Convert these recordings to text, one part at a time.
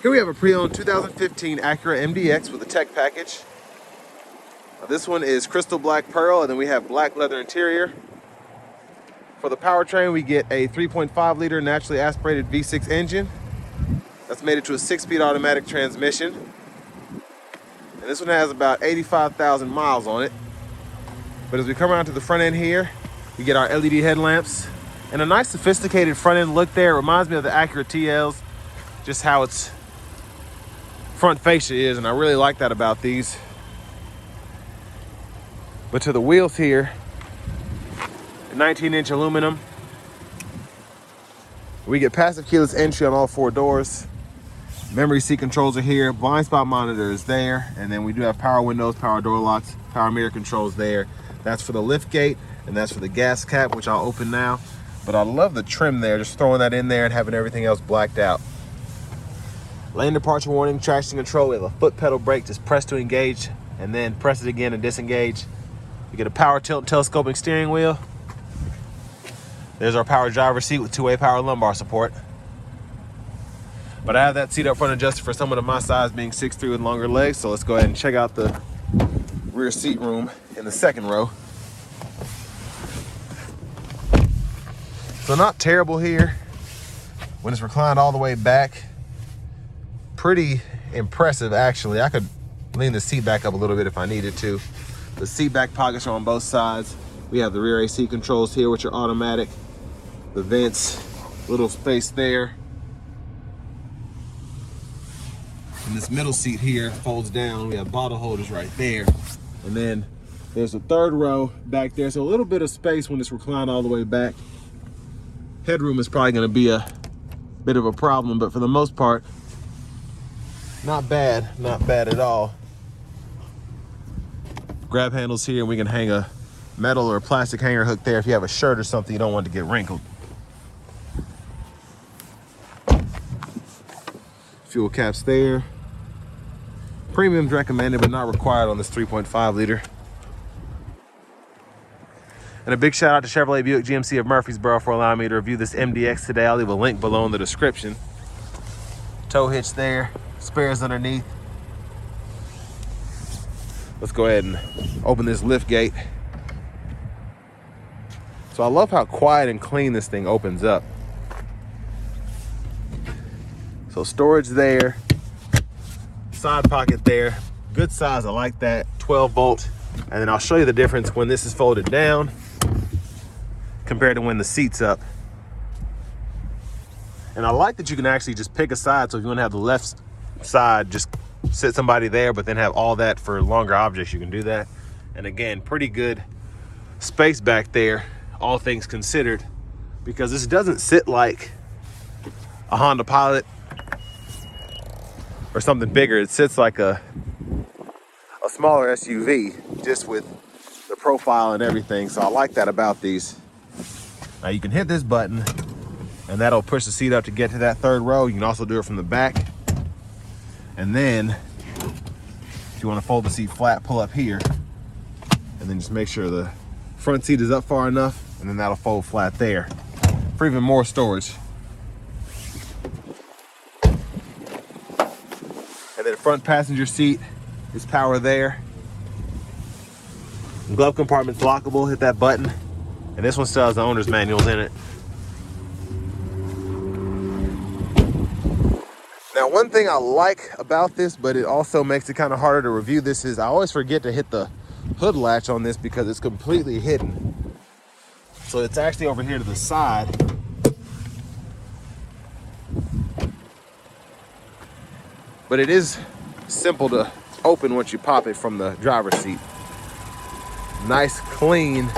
Here we have a pre-owned 2015 Acura MDX with a tech package. This one is crystal black pearl, and then we have black leather interior. For the powertrain, we get a 3.5 liter naturally aspirated V6 engine. That's mated to a 6-speed automatic transmission. And this one has about 85,000 miles on it. But as we come around to the front end here, we get our LED headlamps and a nice sophisticated front end look there. It reminds me of the Acura TLs, just how its front fascia is, and I really like that about these. But to the wheels here, 19-inch aluminum. We get passive keyless entry on all 4 doors. Memory seat controls are here. Blind spot monitor is there. And then we do have power windows, power door locks, power mirror controls there. That's for the lift gate, and that's for the gas cap, which I'll open now. But I love the trim there, just throwing that in there and having everything else blacked out. Lane departure warning, traction control. We have a foot pedal brake, just press to engage, and then press it again and disengage. We get a power tilt and telescoping steering wheel. There's our power driver's seat with 2-way power lumbar support. But I have that seat up front adjusted for someone of my size, being 6'3" with longer legs. So let's go ahead and check out the rear seat room in the second row. So not terrible here. When it's reclined all the way back, pretty impressive actually. I could lean the seat back up a little bit if I needed to. The seat back pockets are on both sides. We have the rear AC controls here, which are automatic. The vents, little space there. And this middle seat here folds down. We have bottle holders right there. And then there's a third row back there. So a little bit of space when it's reclined all the way back. Headroom is probably gonna be a bit of a problem, but for the most part, not bad at all. Grab handles here, and we can hang a metal or a plastic hanger hook there if you have a shirt or something you don't want to get wrinkled. Fuel caps there. Premium's recommended but not required on this 3.5 liter. And a big shout out to Chevrolet Buick GMC of Murfreesboro for allowing me to review this MDX today. I'll leave a link below in the description. Tow hitch there, spares underneath. Let's go ahead and open this lift gate. So I love how quiet and clean this thing opens up. So storage there, side pocket there, good size, I like that, 12 volt. And then I'll show you the difference when this is folded down compared to when the seat's up. And I like that you can actually just pick a side, so if you want to have the left side, just sit somebody there, but then have all that for longer objects, you can do that. And again, pretty good space back there, all things considered, because this doesn't sit like a Honda Pilot or something bigger. It sits like a smaller SUV, just with the profile and everything. So I like that about these. Now you can hit this button and that'll push the seat up to get to that third row. You can also do it from the back. And then if you want to fold the seat flat, pull up here and then just make sure the front seat is up far enough, and then that'll fold flat there for even more storage. And then the front passenger seat is power there. Glove compartment's lockable, hit that button. And this one still has the owner's manuals in it. Now, one thing I like about this, but it also makes it kind of harder to review this, is I always forget to hit the hood latch on this because it's completely hidden. So it's actually over here to the side. But it is simple to open once you pop it from the driver's seat. Nice, clean,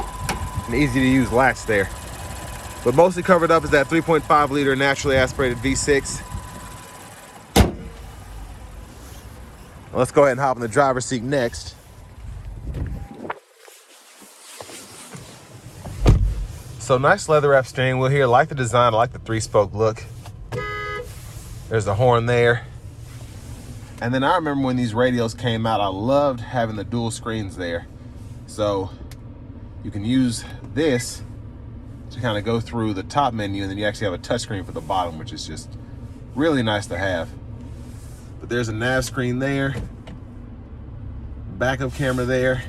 and easy to use latch there. But mostly covered up is that 3.5 liter naturally aspirated V6. Let's go ahead and hop in the driver's seat next. So nice leather wrap steering wheel here. I like the design, I like the 3-spoke look. There's the horn there. And then I remember when these radios came out, I loved having the dual screens there. So you can use this to kind of go through the top menu, and then you actually have a touchscreen for the bottom, which is just really nice to have. But there's a nav screen there, backup camera there,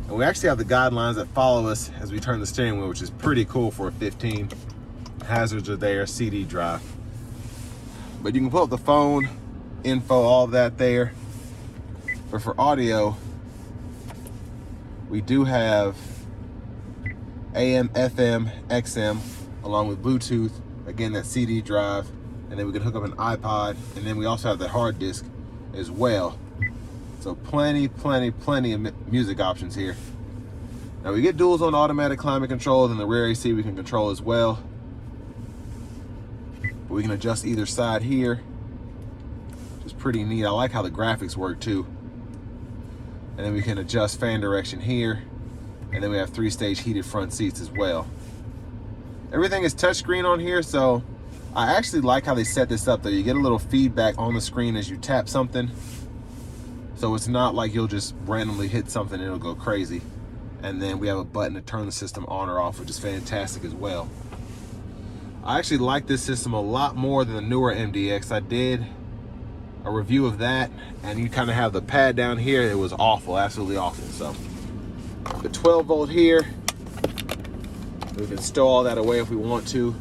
and we actually have the guidelines that follow us as we turn the steering wheel, which is pretty cool for a 15. Hazards are there, CD drive. But you can pull up the phone, info, all of that there. But for audio, we do have AM, FM, XM, along with Bluetooth. Again, that CD drive, and then we can hook up an iPod, and then we also have the hard disk as well. So plenty of music options here. Now we get dual zone automatic climate control, and the rear AC we can control as well. But we can adjust either side here, which is pretty neat. I like how the graphics work too. And then we can adjust fan direction here, and then we have 3-stage heated front seats as well. Everything is touchscreen on here, so I actually like how they set this up though. You get a little feedback on the screen as you tap something. So it's not like you'll just randomly hit something and it'll go crazy. And then we have a button to turn the system on or off, which is fantastic as well. I actually like this system a lot more than the newer MDX. I did a review of that, and you kind of have the pad down here. It was awful, absolutely awful. So the 12 volt here, we can stow all that away if we want to.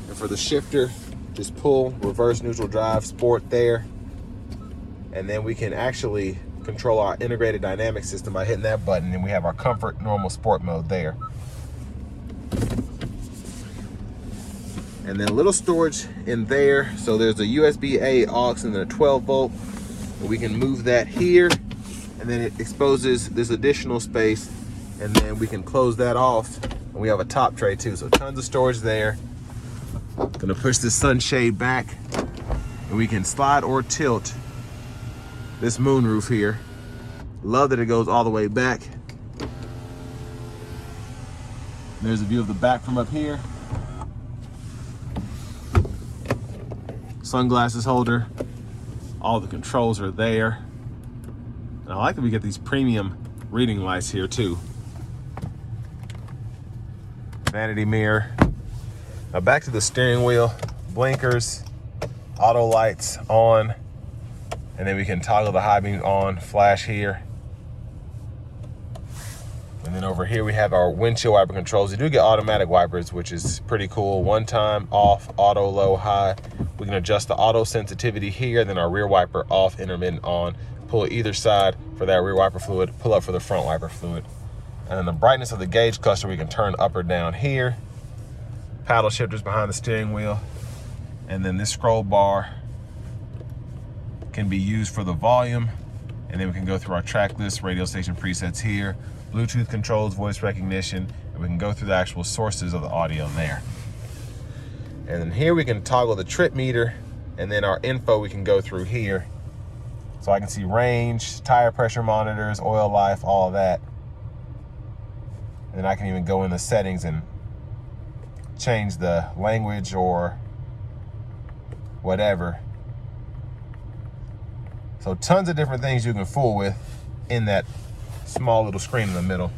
And for the shifter, just pull, reverse, neutral drive, sport there. And then we can actually control our integrated dynamic system by hitting that button, and we have our comfort, normal, sport mode there. And then a little storage in there. So there's a USB-A aux and then a 12 volt. We can move that here, and then it exposes this additional space, and then we can close that off. And we have a top tray too, so tons of storage there. Gonna push this sunshade back, and we can slide or tilt this moonroof here. Love that it goes all the way back. There's a view of the back from up here. Sunglasses holder. All the controls are there. And I like that we get these premium reading lights here too. Vanity mirror. Now back to the steering wheel. Blinkers, auto lights on. And then we can toggle the high beam on, flash here. And then over here we have our windshield wiper controls. You do get automatic wipers, which is pretty cool. One time, off, auto, low, high. We can adjust the auto sensitivity here, then our rear wiper off, intermittent on. Pull either side for that rear wiper fluid, pull up for the front wiper fluid. And then the brightness of the gauge cluster we can turn up or down here. Paddle shifters behind the steering wheel. And then this scroll bar can be used for the volume, and then we can go through our track list, radio station presets here, Bluetooth controls, voice recognition, and we can go through the actual sources of the audio there. And then here we can toggle the trip meter, and then our info we can go through here. So I can see range, tire pressure monitors, oil life, all of that. And then I can even go in the settings and change the language or whatever. So tons of different things you can fool with in that small little screen in the middle.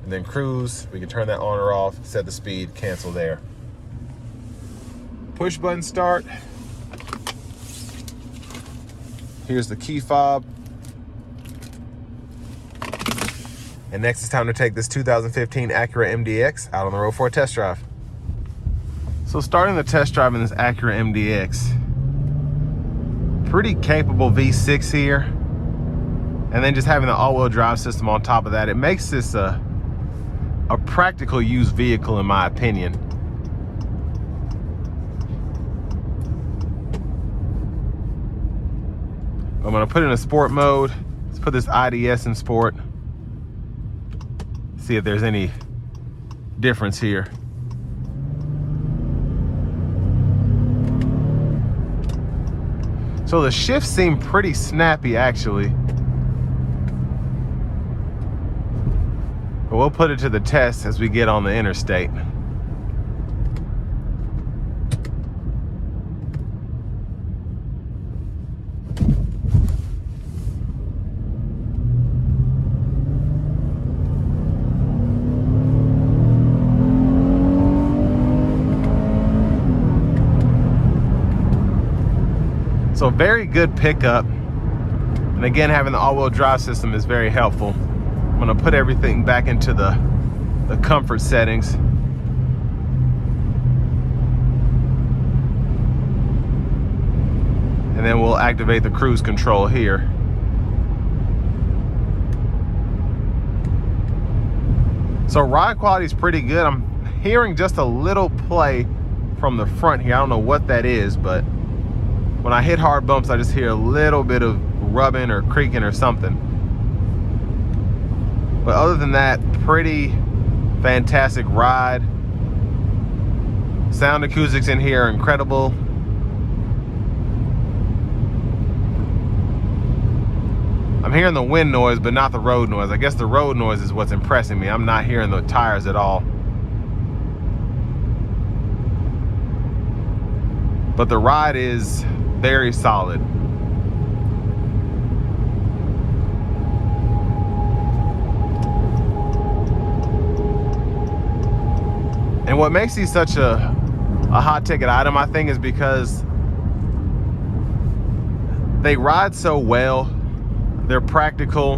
And then cruise, we can turn that on or off, set the speed, cancel there. Push button start. Here's the key fob. And next it's time to take this 2015 Acura MDX out on the road for a test drive. So starting the test drive in this Acura MDX, pretty capable V6 here, and then just having the all-wheel drive system on top of that, it makes this a practical used vehicle in my opinion. I'm gonna put it in a sport mode. Let's put this IDS in sport. See if there's any difference here. So the shifts seem pretty snappy actually. But we'll put it to the test as we get on the interstate. So very good pickup. And again, having the all-wheel drive system is very helpful. I'm gonna put everything back into the comfort settings. And then we'll activate the cruise control here. So ride quality is pretty good. I'm hearing just a little play from the front here. I don't know what that is, but when I hit hard bumps, I just hear a little bit of rubbing or creaking or something. But other than that, pretty fantastic ride. Sound acoustics in here are incredible. I'm hearing the wind noise, but not the road noise. I guess the road noise is what's impressing me. I'm not hearing the tires at all. But the ride is very solid. And what makes these such a hot ticket item, I think, is because they ride so well. They're practical,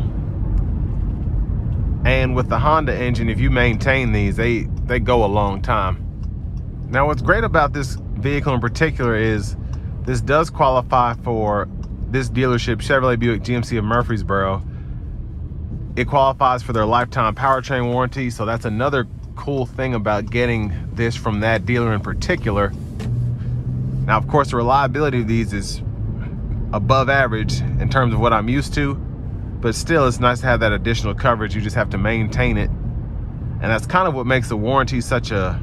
and with the Honda engine, if you maintain these, they go a long time. Now, what's great about this vehicle in particular is this does qualify for this dealership, Chevrolet Buick GMC of Murfreesboro. It qualifies for their lifetime powertrain warranty, so that's another cool thing about getting this from that dealer in particular. Now, of course, the reliability of these is above average in terms of what I'm used to, but still it's nice to have that additional coverage. You just have to maintain it, and that's kind of what makes the warranty such a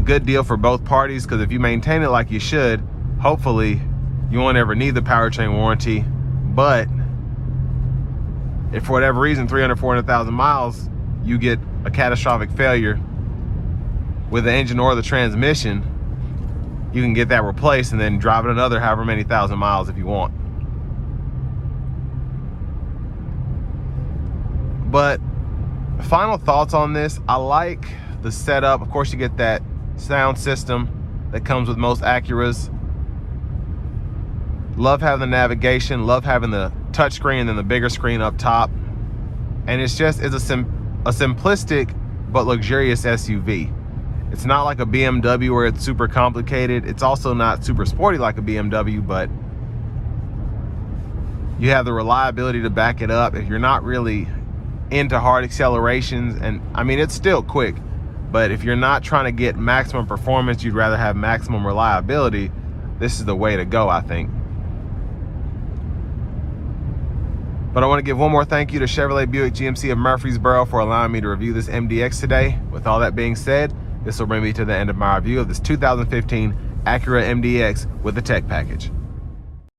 good deal for both parties, because if you maintain it like you should, hopefully you won't ever need the powertrain warranty. But if for whatever reason 400,000 miles you get a catastrophic failure with the engine or the transmission, you can get that replaced and then drive it another however many thousand miles if you want. But final thoughts on this, I like the setup. Of course, you get that sound system that comes with most Acuras. Love having the navigation, love having the touchscreen and the bigger screen up top. And it's a simplistic but luxurious SUV. It's not like a BMW where it's super complicated. It's also not super sporty like a BMW, but you have the reliability to back it up. If you're not really into hard accelerations, and I mean, it's still quick, but if you're not trying to get maximum performance, you'd rather have maximum reliability, this is the way to go, I think. But I want to give one more thank you to Chevrolet Buick GMC of Murfreesboro for allowing me to review this MDX today. With all that being said, this will bring me to the end of my review of this 2015 Acura MDX with the tech package.